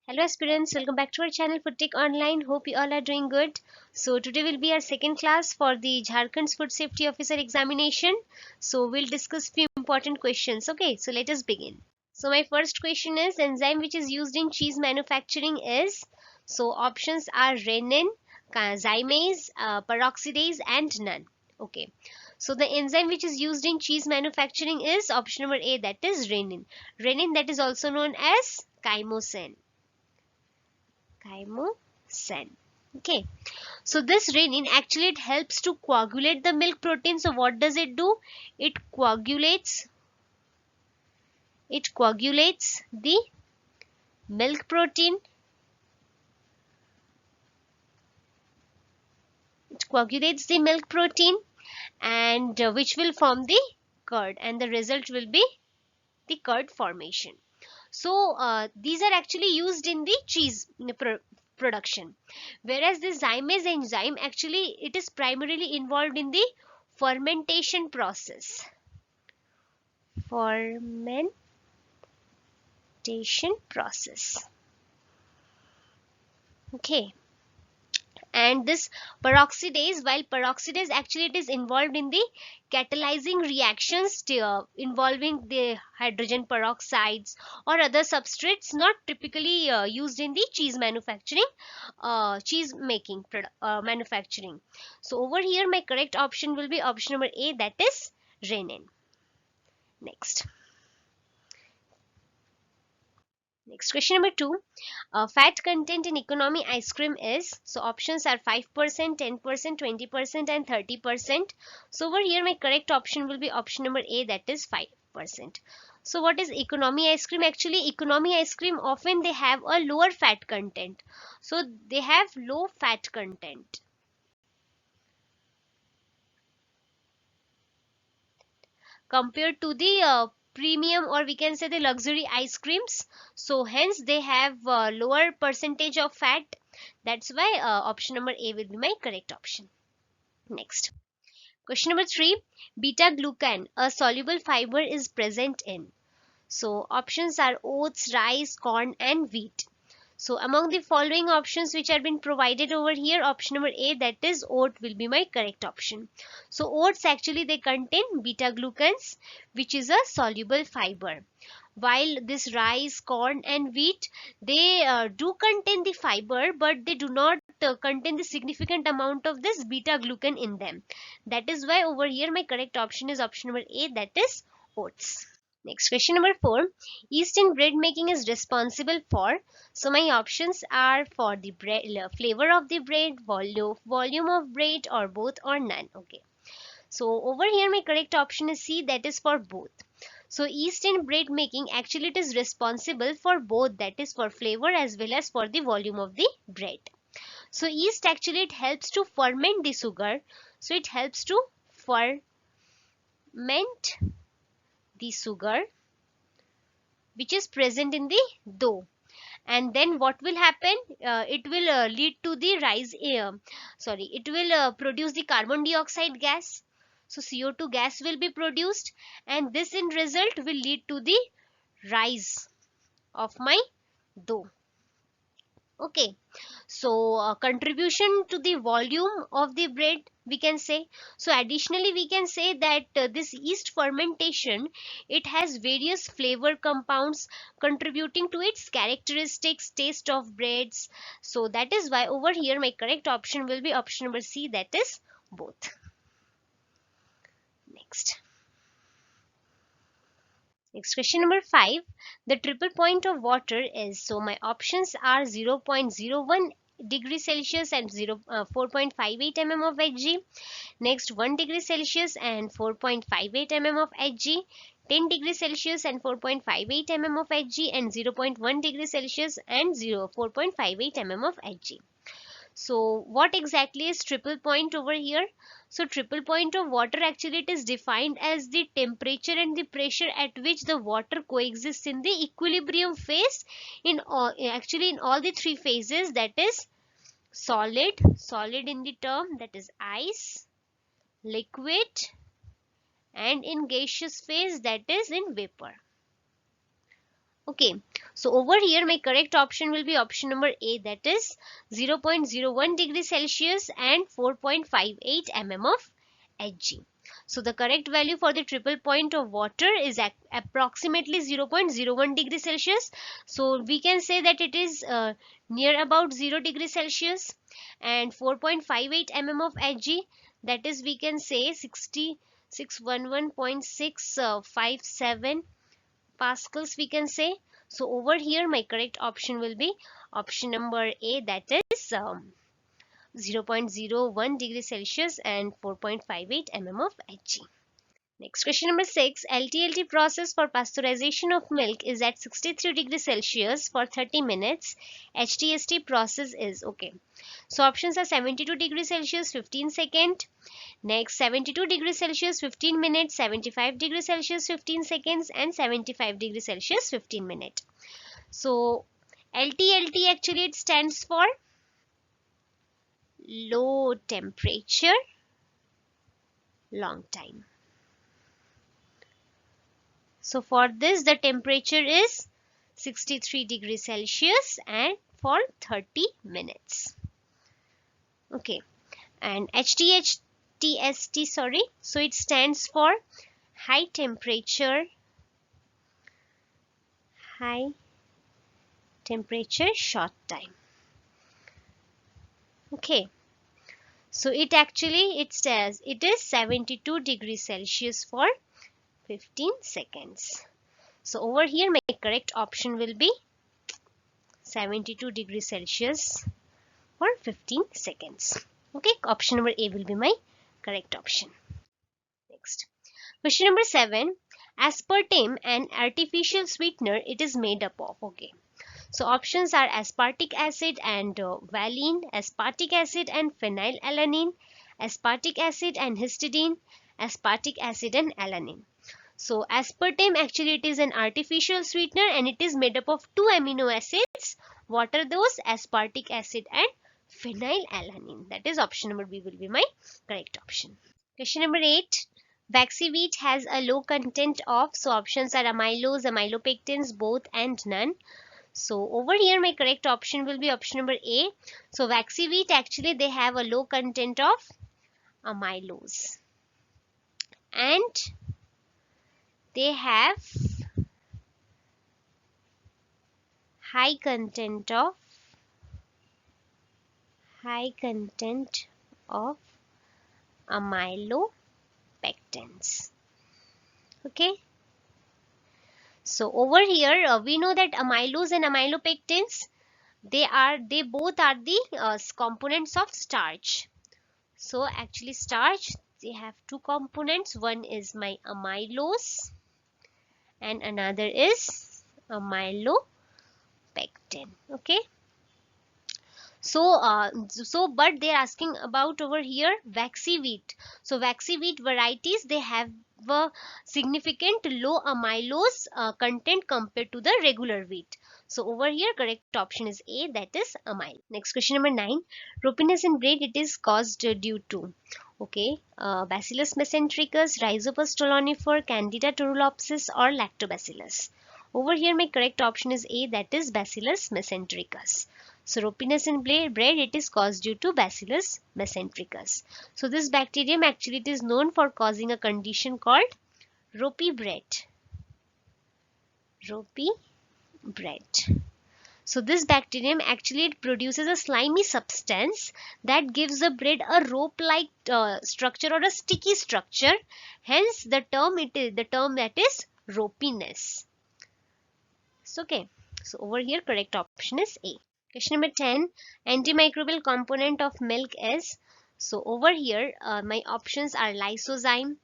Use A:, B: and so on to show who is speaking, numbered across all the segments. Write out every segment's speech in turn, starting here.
A: Hello aspirants, welcome back to our channel for Tech Online. Hope you all are doing good. So today will be our second class for the Jharkhand's Food Safety Officer examination. So we'll discuss few important questions. Okay, so let us begin. So my first question is enzyme which is used in cheese manufacturing is. So options are renin, zymase, peroxidase and none. Okay. So the enzyme which is used in cheese manufacturing is option number A, that is renin. Renin, that is also known as chymosin. Chymosin. Okay, so this renin actually it helps to coagulate the milk protein. So what does it do? It coagulates the milk protein. It coagulates the milk protein and which will form the curd, and the result will be the curd formation. So these are actually used in the cheese production, whereas the zymase enzyme actually it is primarily involved in the fermentation process. Fermentation process. Okay. And this peroxidase, while peroxidase actually it is involved in the catalyzing reactions involving the hydrogen peroxides or other substrates not typically used in the cheese manufacturing, cheese making manufacturing. So over here my correct option will be option number A, that is renin. Next question number 2. Fat content in economy ice cream is. So options are 5%, 10%, 20% and 30%. So over here my correct option will be option number A, that is 5%. So what is economy ice cream? Actually economy ice cream often they have a lower fat content. So they have low fat content compared to the premium, or we can say the luxury ice creams. So hence they have lower percentage of fat. That's why option number A will be my correct option. Next, question number 3. Beta glucan, a soluble fiber, is present in. So options are oats, rice, corn and wheat. So among the following options which have been provided over here, option number A, that is oat, will be my correct option. So oats actually they contain beta glucans, which is a soluble fiber. While this rice, corn and wheat, they do contain the fiber, but they do not contain the significant amount of this beta glucan in them. That is why over here my correct option is option number A, that is oats. Next, question number 4. Yeast in bread making is responsible for. So my options are for the bread, flavor of the bread, volume of bread, or both or none. Okay. So over here my correct option is C, that is for both. So yeast in bread making actually it is responsible for both, that is for flavor as well as for the volume of the bread. So yeast actually it helps to ferment the sugar. So it helps to ferment the sugar which is present in the dough, and then what will happen, it will lead to the it will produce the carbon dioxide gas. So CO2 gas will be produced, and this in result will lead to the rise of my dough. Okay, so contribution to the volume of the bread we can say. So additionally we can say that this yeast fermentation it has various flavor compounds contributing to its characteristics taste of breads. So that is why over here my correct option will be option number C, that is both. Next, question number 5. The triple point of water is. So my options are 0.01 degree Celsius and 4.58 mm of Hg. Next, 1 degree Celsius and 4.58 mm of Hg. 10 degrees Celsius and 4.58 mm of Hg, and 0.1 degree Celsius and 4.58 mm of Hg. So what exactly is triple point over here? So triple point of water actually it is defined as the temperature and the pressure at which the water coexists in the equilibrium phase in all, actually in all the three phases, that is solid in the term, that is ice, liquid, and in gaseous phase, that is in vapor. Okay, so over here my correct option will be option number A, that is 0.01 degrees Celsius and 4.58 mm of Hg. So the correct value for the triple point of water is approximately 0.01 degrees Celsius. So we can say that it is near about 0 degrees Celsius, and 4.58 mm of Hg, that is we can say 611.657 pascals we can say. So over here my correct option will be option number A, that is 0.01 degrees Celsius and 4.58 mm of Hg. Next, question number 6. LTLT process for pasteurization of milk is at 63 degrees Celsius for 30 minutes. HTST process is okay. So options are 72 degrees Celsius 15 seconds. Next, 72 degrees Celsius 15 minutes, 75 degrees Celsius 15 seconds, and 75 degrees Celsius 15 minutes. So LTLT actually it stands for low temperature, long time. So for this the temperature is 63 degrees Celsius and for 30 minutes. Okay, and HTST, sorry, so it stands for high temperature short time. Okay, so it says it is 72 degrees Celsius for 15 seconds. So over here my correct option will be 72 degrees Celsius for 15 seconds. Okay, option number A will be my correct option. Next, question number 7. Aspartame, an artificial sweetener, it is made up of. Okay, so options are aspartic acid and valine, aspartic acid and phenylalanine, aspartic acid and histidine, aspartic acid and alanine. So aspartame actually it is an artificial sweetener and it is made up of two amino acids. What are those? Aspartic acid and phenylalanine. That is option number B will be my correct option. Question number 8. Waxy wheat has a low content of, so options are amylose, amylopectins, both and none. So over here my correct option will be option number A. So waxy wheat actually they have a low content of amylose and they have high content of amylopectins. Okay, so over here we know that amylose and amylopectins they both are the components of starch. So actually starch they have two components, one is my amylose and another is amylopectin. Okay, so but they're asking about over here waxy wheat. So waxy wheat varieties they have a significant low amylose content compared to the regular wheat. So over here correct option is A, that is amyl. Next, question number 9. Ropiness in bread it is caused due to, okay, Bacillus mesentericus, Rhizopus stolonifer, Candida turulopsis or Lactobacillus. Over here my correct option is A, that is Bacillus mesentericus. So ropiness in bread it is caused due to Bacillus mesentericus. So this bacterium actually it is known for causing a condition called ropey bread. Ropey bread. So this bacterium actually it produces a slimy substance that gives the bread a rope-like structure or a sticky structure. Hence the term that is ropiness. So, okay. So over here correct option is A. Question number 10. Antimicrobial component of milk is. So over here my options are lysozyme,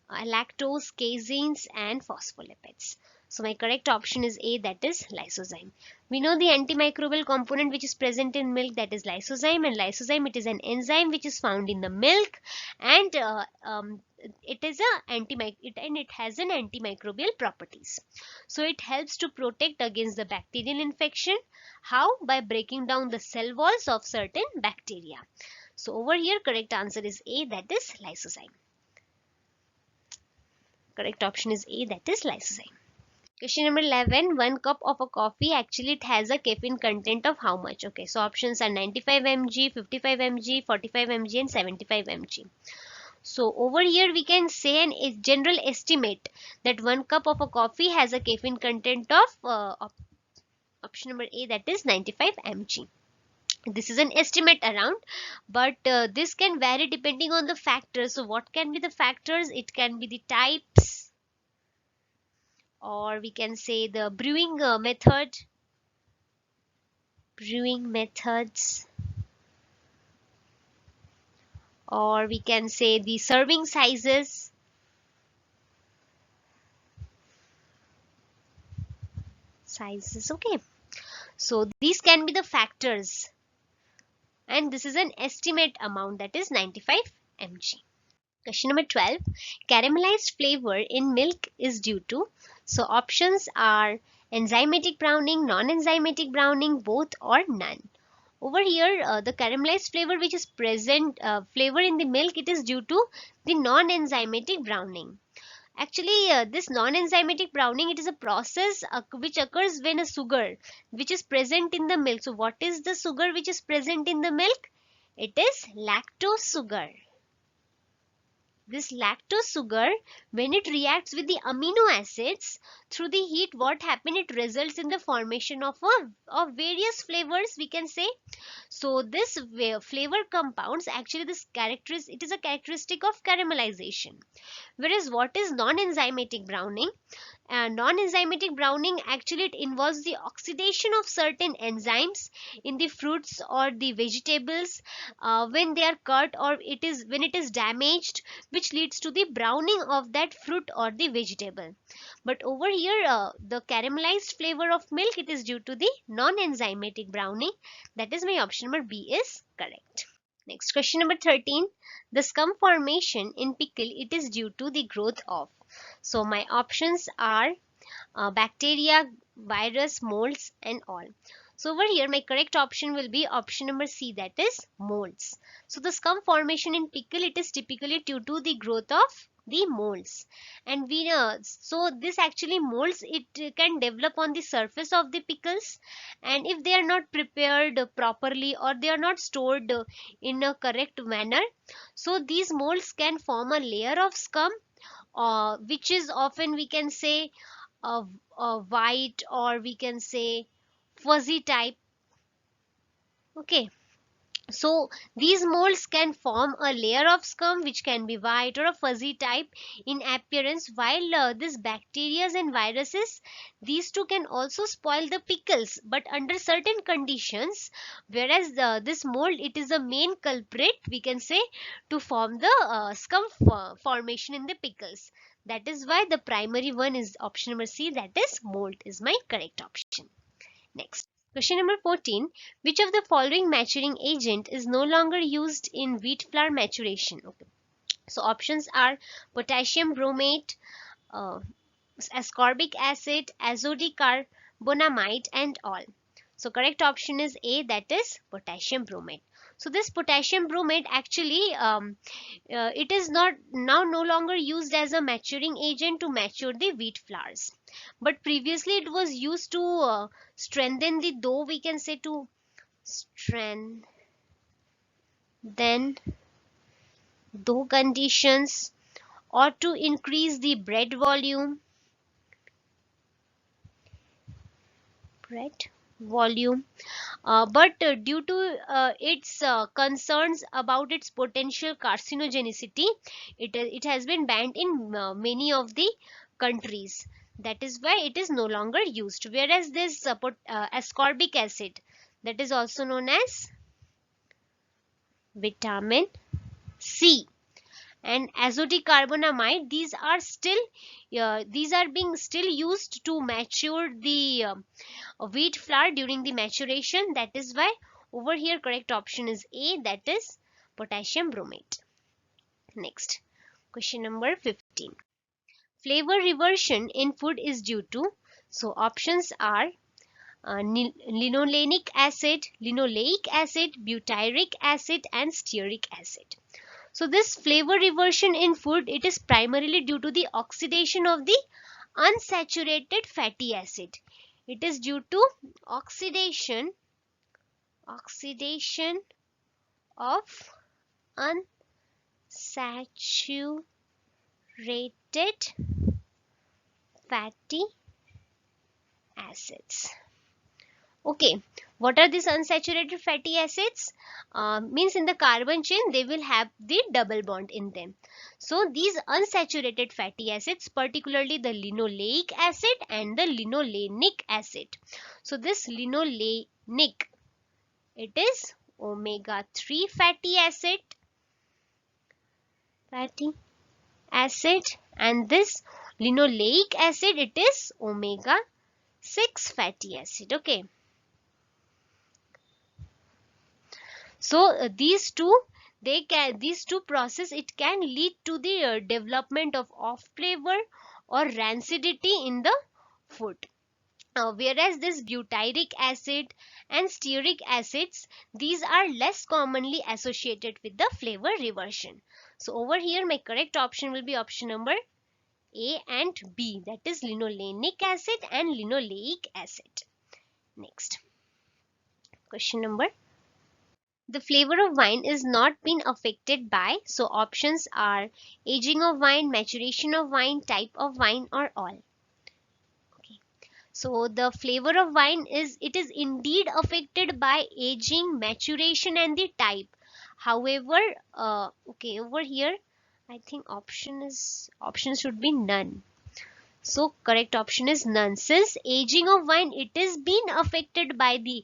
A: lactose, caseins and phospholipids. So my correct option is A, that is lysozyme. We know the antimicrobial component which is present in milk, that is lysozyme, and lysozyme it is an enzyme which is found in the milk and it has an antimicrobial properties. So it helps to protect against the bacterial infection. How? By breaking down the cell walls of certain bacteria. So over here correct answer is A, that is lysozyme. Correct option is A, that is lysozyme. Question number 11. 1 cup of a coffee actually it has a caffeine content of how much? Okay, so options are 95 mg, 55 mg, 45 mg and 75 mg. So over here we can say a general estimate that 1 cup of a coffee has a caffeine content of option number A, that is 95 mg. This is an estimate around, but this can vary depending on the factors. So what can be the factors? It can be the types, or we can say the brewing methods, or we can say the serving sizes. Okay, so these can be the factors, and this is an estimate amount, that is 95 mg. Question number 12. Caramelized flavor in milk is due to. So options are enzymatic browning, non-enzymatic browning, both or none. Over here, the caramelized flavor which is present, flavor in the milk, it is due to the non-enzymatic browning. Actually, this non-enzymatic browning, it is a process which occurs when a sugar which is present in the milk. So what is the sugar which is present in the milk? It is lactose sugar. This lactose sugar, when it reacts with the amino acids through the heat, what happens? It results in the formation of various flavors, we can say. So this flavor compounds, actually it is a characteristic of caramelization. Whereas what is non-enzymatic browning? Non-enzymatic browning, actually it involves the oxidation of certain enzymes in the fruits or the vegetables when they are cut, or when it is damaged, which leads to the browning of that fruit or the vegetable. But over here, the caramelized flavor of milk, it is due to the non-enzymatic browning. That is my option number B is correct. Next, question number 13. The scum formation in pickle, it is due to the growth of. So my options are bacteria, virus, molds and all. So over here my correct option will be option number C, that is molds. So the scum formation in pickle, it is typically due to the growth of the molds, and we so this actually molds, it can develop on the surface of the pickles, and if they are not prepared properly or they are not stored in a correct manner, so these molds can form a layer of scum, which is often, we can say, a white, or we can say fuzzy type. Okay, so these molds can form a layer of scum which can be white or a fuzzy type in appearance, while this bacteria and viruses, these two can also spoil the pickles, but under certain conditions, whereas this mold, it is a main culprit, we can say, to form the scum formation in the pickles. That is why the primary one is option number C, that is mold is my correct option. Next, question number 14. Which of the following maturing agent is no longer used in wheat flour maturation? Okay. So options are potassium bromate, uh, ascorbic acid, azodicarbonamide and all. So correct option is A, that is potassium bromate. So this potassium bromate, actually it is not now no longer used as a maturing agent to mature the wheat flours, but previously it was used to strengthen the dough, we can say, to strengthen dough conditions, or to increase the bread volume, but due to its concerns about its potential carcinogenicity, it has been banned in many of the countries. That is why it is no longer used. Whereas this ascorbic acid, that is also known as vitamin C, and azodicarbonamide, these are being still used to mature the wheat flour during the maturation. That is why over here correct option is A, that is potassium bromate. Next, question number 15. Flavor reversion in food is due to. So options are linoleic acid, butyric acid and stearic acid. So this flavor reversion in food, it is primarily due to the oxidation of the unsaturated fatty acid. It is due to oxidation of unsaturated fatty acids. Okay, what are these unsaturated fatty acids? Means in the carbon chain they will have the double bond in them. So these unsaturated fatty acids, particularly the linoleic acid and the linolenic acid. So this linolenic, it is omega 3 fatty acid, and this linoleic acid, it is omega 6 fatty acid. Okay. So these two process, it can lead to the development of off flavor or rancidity in the food. Whereas this butyric acid and stearic acids, these are less commonly associated with the flavor reversion. So over here my correct option will be option number A and B, that is linolenic acid and linoleic acid. Next question number. The flavor of wine is not been affected by, so options are aging of wine, maturation of wine, type of wine, or all. Okay. So the flavor of wine is indeed affected by aging, maturation, and the type. However, okay, over here I think option should be none. So correct option is none. Since aging of wine, it is been affected by the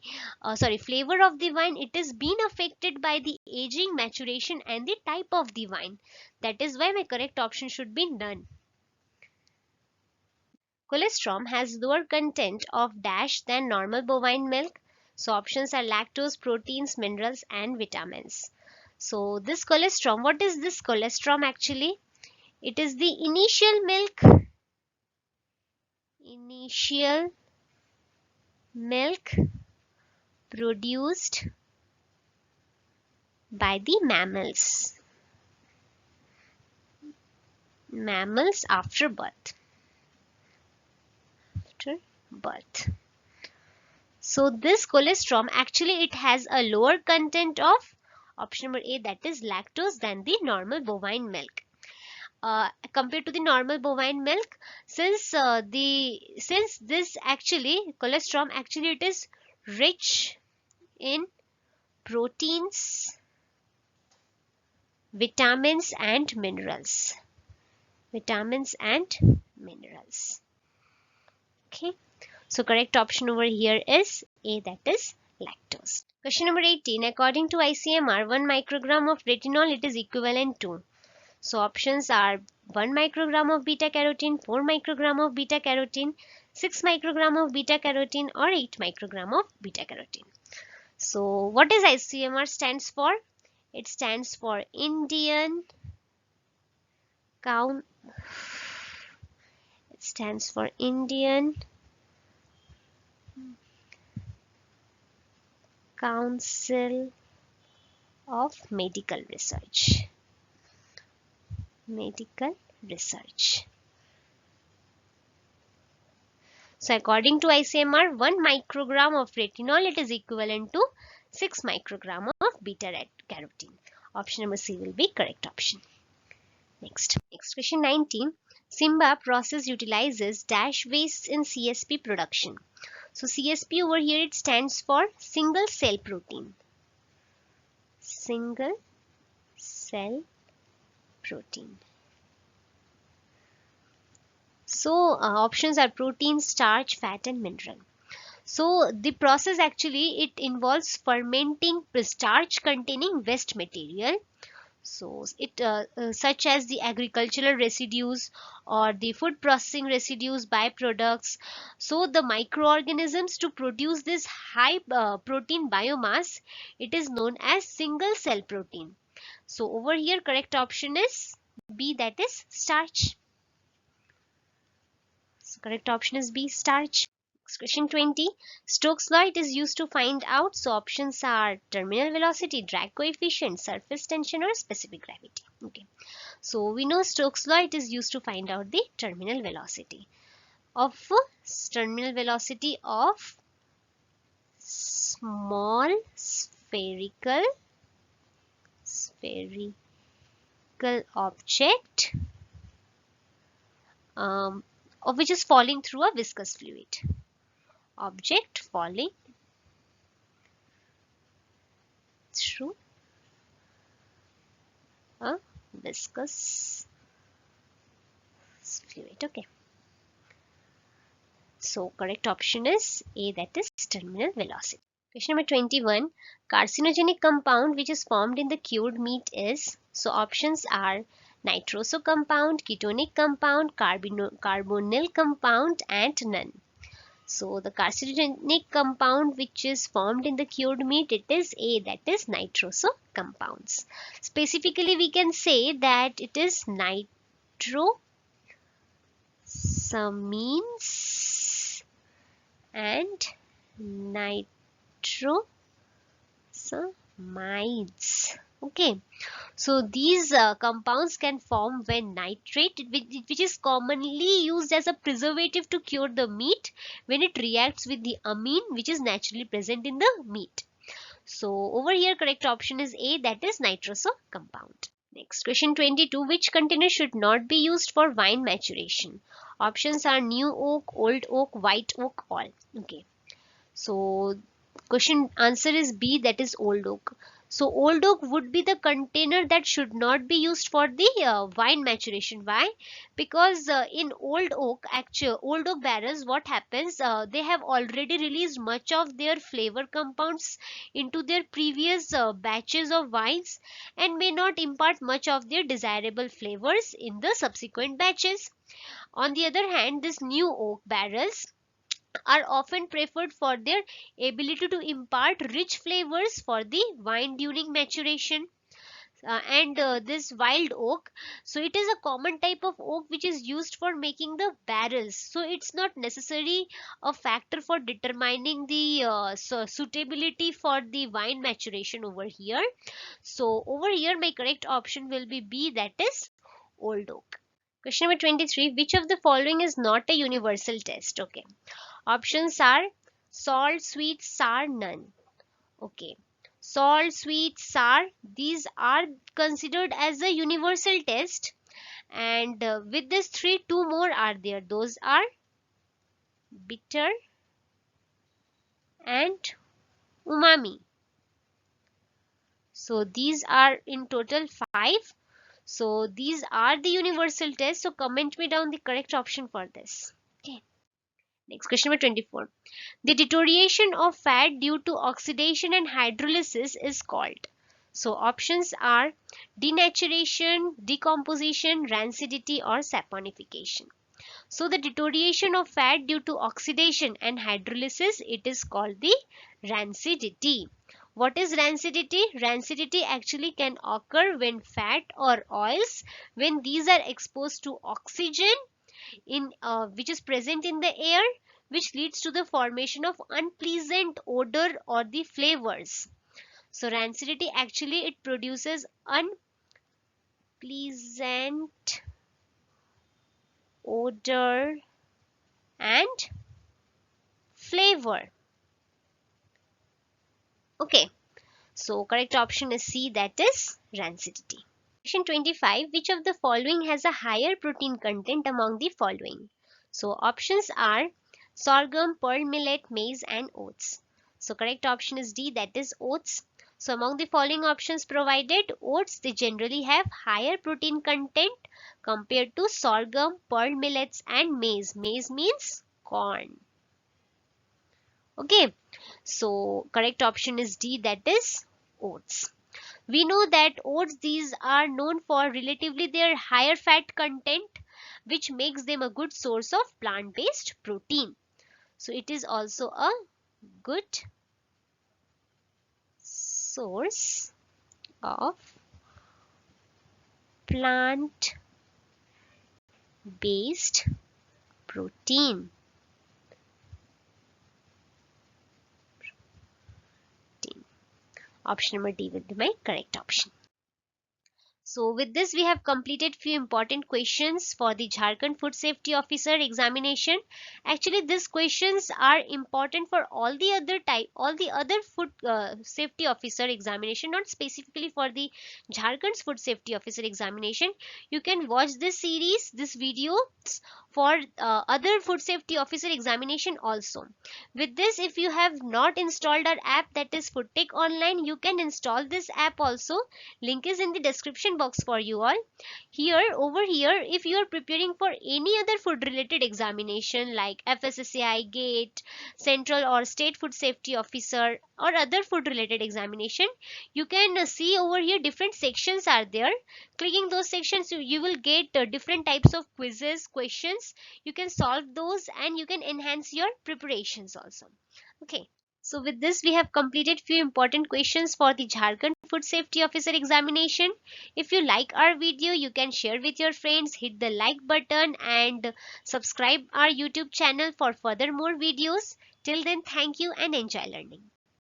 A: flavor of the wine, it is been affected by the aging, maturation, and the type of the wine. That is why my correct option should be none. Colostrum has lower content of dash than normal bovine milk. So options are lactose, proteins, minerals, and vitamins. So this colostrum, what is this colostrum actually? It is the initial milk produced by the mammals after birth. So this colostrum actually, it has a lower content of option number A, that is lactose, than the normal bovine milk. Compared to the normal bovine milk, since this actually colostrum actually, it is rich in proteins, vitamins and minerals. Okay, so correct option over here is A, that is lactose. Question number 18. According to ICMR, 1 microgram of retinol, it is equivalent to. So options are 1 microgram of beta carotene, 4 microgram of beta carotene, 6 microgram of beta carotene, or 8 microgram of beta carotene. So what does ICMR stands for? It stands for Indian Council of Medical Research. So according to ICMR, 1 microgram of retinol, it is equivalent to 6 microgram of beta carotene. Option number C will be correct option. Next question 19. Simba process utilizes dash wastes in CSP production. So CSP over here, it stands for single cell protein. So options are protein, starch, fat, and mineral. So the process actually, it involves fermenting starch containing waste material. So it such as the agricultural residues or the food processing residues, byproducts. So the microorganisms to produce this high protein biomass, it is known as single cell protein. So over here correct option is B, that is starch. So correct option is B, starch. Question 20. Stokes law, it is used to find out. So options are terminal velocity, drag coefficient, surface tension, or specific gravity. Okay. So we know Stokes law, it is used to find out the terminal velocity. of terminal velocity of small spherical object of which is falling through a viscous fluid. Object falling through a viscous fluid. Okay. So correct option is A, that is terminal velocity. Question number 21. Carcinogenic compound which is formed in the cured meat is. So options are nitroso compound, ketonic compound, carbonyl compound and none. So the carcinogenic compound which is formed in the cured meat, it is A, that is nitroso compounds. Specifically we can say that it is nitrosamines and nitrosamides. Okay, so these compounds can form when nitrate, which is commonly used as a preservative to cure the meat, when it reacts with the amine which is naturally present in the meat. So over here correct option is A, that is nitroso compound. Next, question 22. Which container should not be used for wine maturation? Options are new oak, old oak, white oak, all. Okay. So question answer is B, that is old oak. So old oak would be the container that should not be used for the wine maturation. Why? Because in old oak barrels, what happens? They have already released much of their flavor compounds into their previous batches of wines and may not impart much of their desirable flavors in the subsequent batches. On the other hand, this new oak barrels are often preferred for their ability to impart rich flavors for the wine during maturation. And this wild oak, so it is a common type of oak which is used for making the barrels, so it's not necessary a factor for determining the suitability for the wine maturation over here. So over here my correct option will be B, that is old oak. Question number 23. Which of the following is not a universal test? Okay, options are salt, sweet, sour, none. Okay. Salt, sweet, sour, these are considered as a universal test. And with this three, two more are there. Those are bitter and umami. So these are in total 5. So these are the universal tests. So comment me down the correct option for this. Okay. Next, question number 24. The deterioration of fat due to oxidation and hydrolysis is called. So options are denaturation, decomposition, rancidity or saponification. So the deterioration of fat due to oxidation and hydrolysis, it is called the rancidity. What is rancidity? Rancidity actually can occur when fat or oils, when these are exposed to oxygen which is present in the air, which leads to the formation of unpleasant odor or the flavors. So rancidity actually it produces unpleasant odor and flavor. Okay, so correct option is C, that is rancidity. Question 25. Which of the following has a higher protein content among the following? So options are sorghum, pearl millet, maize and oats. So correct option is D, that is oats. So among the following options provided, oats they generally have higher protein content compared to sorghum, pearl millets and maize. Maize means corn. Okay, so correct option is D, that is oats. We know that oats these are known for relatively their higher fat content, which makes them a good source of plant-based protein. So it is also a good source of plant-based protein. Option number D will be my correct option. So with this we have completed few important questions for the Jharkhand Food Safety Officer examination. Actually these questions are important for all the other food safety officer examination, not specifically for the Jharkhand's Food Safety Officer examination. You can watch this series, this video for other food safety officer examination also. With this, if you have not installed our app, that is FoodTech Online, you can install this app also. Link is in the description box for you all. Here, over here, if you are preparing for any other food related examination like FSSAI, GATE, Central or State Food Safety Officer or other food related examination, you can see over here different sections are there. Clicking those sections, you will get different types of quizzes, questions. You can solve those and you can enhance your preparations also. Okay. So with this we have completed few important questions for the Jharkhand Food Safety Officer examination. If you like our video, you can share with your friends, hit the like button and subscribe our YouTube channel for further more videos. Till then, thank you and enjoy learning.